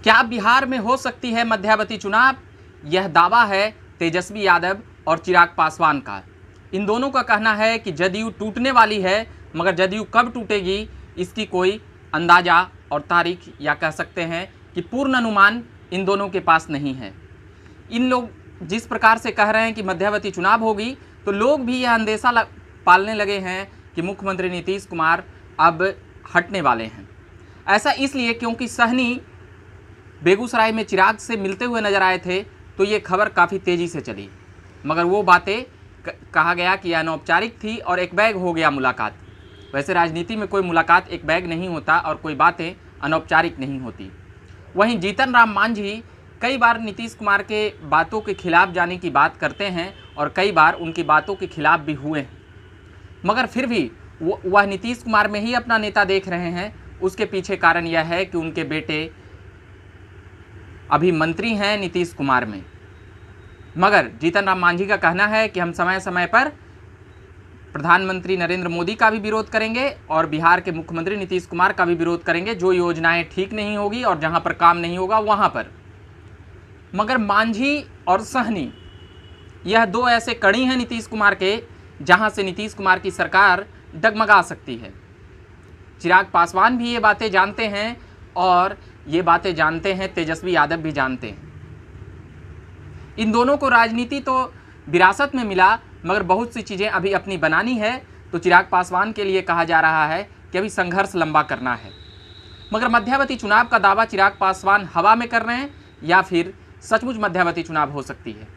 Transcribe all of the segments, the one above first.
क्या बिहार में हो सकती है मध्यावधि चुनाव? यह दावा है तेजस्वी यादव और चिराग पासवान का। इन दोनों का कहना है कि जदयू टूटने वाली है, मगर जदयू कब टूटेगी इसकी कोई अंदाज़ा और तारीख या कह सकते हैं कि पूर्ण अनुमान इन दोनों के पास नहीं है। इन लोग जिस प्रकार से कह रहे हैं कि मध्यावधि चुनाव होगी, तो लोग भी यह अंदेशा पालने लगे हैं कि मुख्यमंत्री नीतीश कुमार अब हटने वाले हैं। ऐसा इसलिए क्योंकि सहनी बेगूसराय में चिराग से मिलते हुए नजर आए थे, तो ये खबर काफ़ी तेज़ी से चली, मगर वो बातें कहा गया कि अनौपचारिक थी और एक बैग हो गया मुलाकात। वैसे राजनीति में कोई मुलाकात एक बैग नहीं होता और कोई बातें अनौपचारिक नहीं होती। वहीं जीतन राम मांझी कई बार नीतीश कुमार के बातों के खिलाफ जाने की बात करते हैं और कई बार उनकी बातों के खिलाफ भी हुए हैं, मगर फिर भी वह नीतीश कुमार में ही अपना नेता देख रहे हैं। उसके पीछे कारण यह है कि उनके बेटे अभी मंत्री हैं नीतीश कुमार में। मगर जीतन राम मांझी का कहना है कि हम समय समय पर प्रधानमंत्री नरेंद्र मोदी का भी विरोध करेंगे और बिहार के मुख्यमंत्री नीतीश कुमार का भी विरोध करेंगे, जो योजनाएं ठीक नहीं होगी और जहां पर काम नहीं होगा वहां पर। मगर मांझी और सहनी यह दो ऐसे कड़ी हैं नीतीश कुमार के, जहां से नीतीश कुमार की सरकार डगमगा सकती है। चिराग पासवान भी ये बातें जानते हैं और ये बातें जानते हैं तेजस्वी यादव भी जानते हैं। इन दोनों को राजनीति तो विरासत में मिला, मगर बहुत सी चीज़ें अभी अपनी बनानी है। तो चिराग पासवान के लिए कहा जा रहा है कि अभी संघर्ष लंबा करना है। मगर मध्यावधि चुनाव का दावा चिराग पासवान हवा में कर रहे हैं या फिर सचमुच मध्यावधि चुनाव हो सकती है?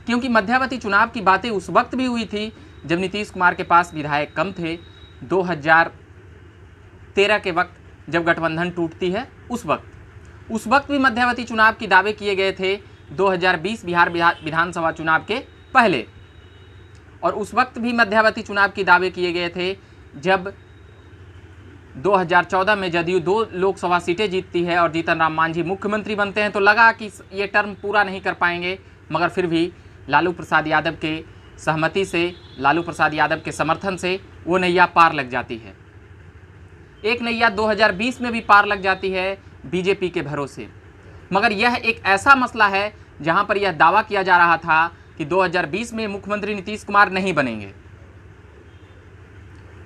क्योंकि मध्यावधि चुनाव की बातें उस वक्त भी हुई थी जब नीतीश कुमार के पास विधायक कम थे। 2013 के वक्त जब गठबंधन टूटती है, उस वक्त भी मध्यावधि चुनाव की दावे किए गए थे 2020 बिहार विधानसभा चुनाव के पहले। और उस वक्त भी मध्यावधि चुनाव की दावे किए गए थे जब 2014 में जदयू 2 लोकसभा सीटें जीतती है और जीतन राम मांझी मुख्यमंत्री बनते हैं, तो लगा कि ये टर्म पूरा नहीं कर पाएंगे। मगर फिर भी लालू प्रसाद यादव के सहमति से, लालू प्रसाद यादव के समर्थन से वो नैया पार लग जाती है। एक नैया 2020 में भी पार लग जाती है बीजेपी के भरोसे। मगर यह एक ऐसा मसला है जहां पर यह दावा किया जा रहा था कि 2020 में मुख्यमंत्री नीतीश कुमार नहीं बनेंगे,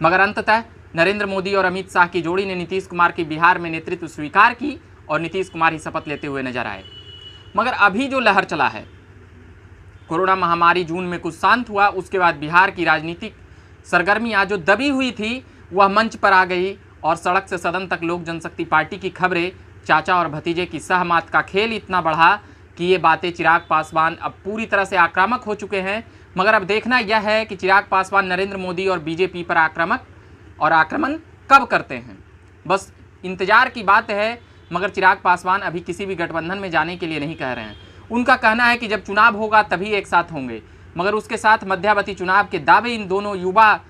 मगर अंततः नरेंद्र मोदी और अमित शाह की जोड़ी ने नीतीश कुमार की बिहार में नेतृत्व स्वीकार की और नीतीश कुमार ही शपथ लेते हुए नजर आए। मगर अभी जो लहर चला है, कोरोना महामारी जून में कुछ शांत हुआ, उसके बाद बिहार की राजनीतिक सरगर्मियां जो दबी हुई थी वह मंच पर आ गई और सड़क से सदन तक लोक जनशक्ति पार्टी की खबरें, चाचा और भतीजे की सहमत का खेल इतना बढ़ा कि ये बातें चिराग पासवान अब पूरी तरह से आक्रामक हो चुके हैं। मगर अब देखना यह है कि चिराग पासवान नरेंद्र मोदी और बीजेपी पर आक्रमण कब करते हैं। बस इंतजार की बात है। मगर चिराग पासवान अभी किसी भी गठबंधन में जाने के लिए नहीं कह रहे हैं। उनका कहना है कि जब चुनाव होगा तभी एक साथ होंगे। मगर उसके साथ मध्यावधि चुनाव के दावे इन दोनों युवा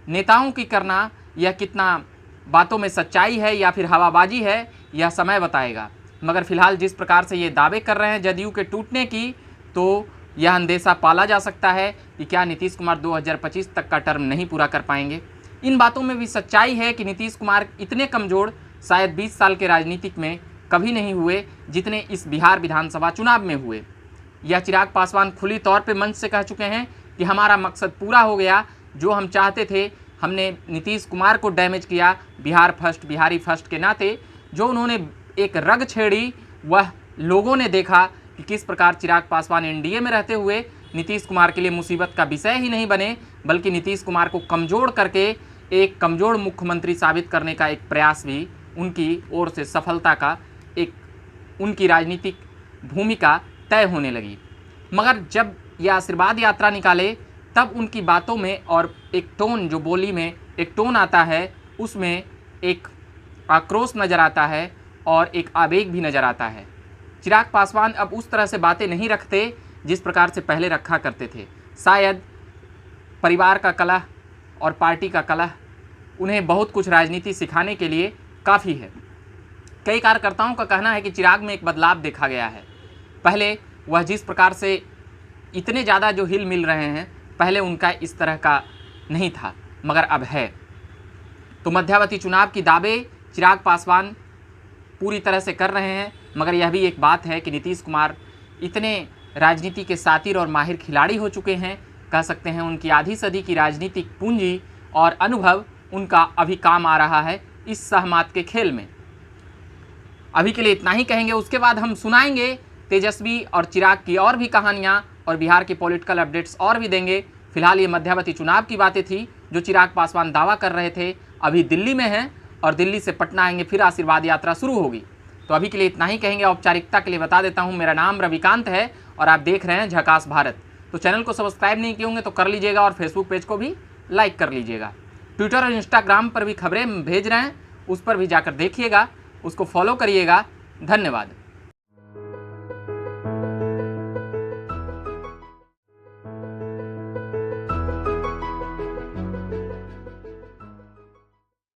नेताओं की करना, यह कितना बातों में सच्चाई है या फिर हवाबाजी है, यह समय बताएगा। मगर फिलहाल जिस प्रकार से ये दावे कर रहे हैं जदयू के टूटने की, तो यह अंदेशा पाला जा सकता है कि क्या नीतीश कुमार 2025 तक का टर्म नहीं पूरा कर पाएंगे। इन बातों में भी सच्चाई है कि नीतीश कुमार इतने कमज़ोर शायद 20 साल के राजनीतिक में कभी नहीं हुए जितने इस बिहार विधानसभा चुनाव में हुए। यह चिराग पासवान खुली तौर पे मंच से कह चुके हैं कि हमारा मकसद पूरा हो गया, जो हम चाहते थे हमने नीतीश कुमार को डैमेज किया। बिहार फर्स्ट, बिहारी फर्स्ट के नाते जो उन्होंने एक रग छेड़ी, वह लोगों ने देखा कि किस प्रकार चिराग पासवान एनडीए में रहते हुए नीतीश कुमार के लिए मुसीबत का विषय ही नहीं बने, बल्कि नीतीश कुमार को कमज़ोर करके एक कमज़ोर मुख्यमंत्री साबित करने का एक प्रयास भी उनकी ओर से सफलता का एक उनकी राजनीतिक भूमिका तय होने लगी। मगर जब यह आशीर्वाद यात्रा निकाले तब उनकी बातों में और एक टोन, जो बोली में एक टोन आता है, उसमें एक आक्रोश नज़र आता है और एक आवेग भी नज़र आता है। चिराग पासवान अब उस तरह से बातें नहीं रखते जिस प्रकार से पहले रखा करते थे। शायद परिवार का कलह और पार्टी का कलह उन्हें बहुत कुछ राजनीति सिखाने के लिए काफ़ी है। कई कार्यकर्ताओं का कहना है कि चिराग में एक बदलाव देखा गया है। पहले वह जिस प्रकार से इतने ज़्यादा जो हिल मिल रहे हैं, पहले उनका इस तरह का नहीं था, मगर अब है। तो मध्यावधि चुनाव की दावे चिराग पासवान पूरी तरह से कर रहे हैं, मगर यह भी एक बात है कि नीतीश कुमार इतने राजनीति के सातिर और माहिर खिलाड़ी हो चुके हैं, कह सकते हैं उनकी आधी सदी की राजनीतिक पूंजी और अनुभव उनका अभी काम आ रहा है इस सहमात के खेल में। अभी के लिए इतना ही कहेंगे, उसके बाद हम सुनाएंगे तेजस्वी और चिराग की और भी कहानियाँ और बिहार के पॉलिटिकल अपडेट्स और भी देंगे। फिलहाल ये मध्यावधि चुनाव की बातें थी जो चिराग पासवान दावा कर रहे थे। अभी दिल्ली में हैं और दिल्ली से पटना आएंगे, फिर आशीर्वाद यात्रा शुरू होगी। तो अभी के लिए इतना ही कहेंगे। औपचारिकता के लिए बता देता हूँ, मेरा नाम रविकांत है और आप देख रहे हैं झकास भारत। तो चैनल को सब्सक्राइब नहीं किए होंगे तो कर लीजिएगा और फेसबुक पेज को भी लाइक कर लीजिएगा। ट्विटर और इंस्टाग्राम पर भी खबरें भेज रहे हैं, उस पर भी जाकर देखिएगा, उसको फॉलो करिएगा। धन्यवाद।